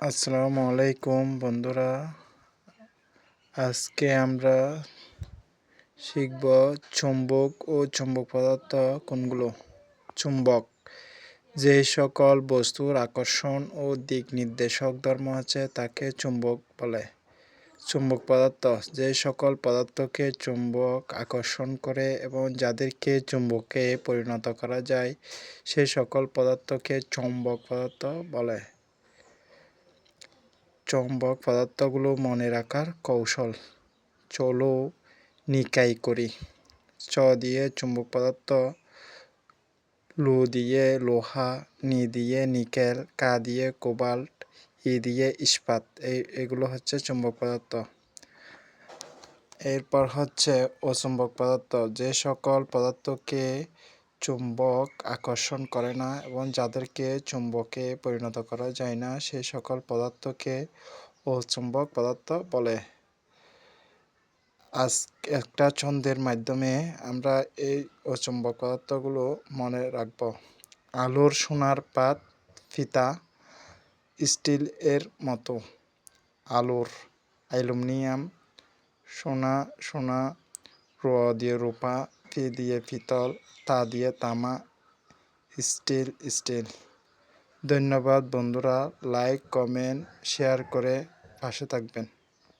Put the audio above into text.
আসসালামু আলাইকুম বন্ধুরা। আজকে আমরা শিখব চুম্বক ও চুম্বক পদার্থ কোনগুলো। চুম্বক যে সকল বস্তুর আকর্ষণ ও দিক নির্দেশক ধর্ম আছে তাকে চুম্বক বলে। চুম্বক পদার্থ যে সকল পদার্থকে চুম্বক আকর্ষণ করে এবং যাদেরকে চুম্বকে পরিণত করা যায় সে সকল পদার্থকে চৌম্বক পদার্থ বলে। চৌম্বক পদার্থগুলো মনে রাখার কৌশল। চলো নিকাই করি। চ দিয়ে চুম্বক পদার্থ, লু দিয়ে লোহা, নি দিয়ে নিকেল, কা দিয়ে কোবাল্ট, ই দিয়ে ইস্পাত। এগুলো হচ্ছে চুম্বক পদার্থ। এরপর হচ্ছে অচুম্বক পদার্থ যে সকল পদার্থকে চুম্বক আকর্ষণ করে না এবং যাদেরকে চুম্বকে পরিণত করা যায় না সে সকল পদার্থকে অচুম্বক পদার্থ বলে। আজ একটা ছন্দের মাধ্যমে আমরা এই অচুম্বক পদার্থগুলো মনে রাখব। আলোর সোনার পাত ফিতা স্টিল এর মতো। আলোর অ্যালুমিনিয়াম, সোনা সোনা, র দিয়ে রূপা, ফি দিয়ে পিতল, তা দিয়ে তামা, স্টিল স্টিল। ধন্যবাদ বন্ধুরা, লাইক কমেন্ট শেয়ার করে পাশে থাকবেন।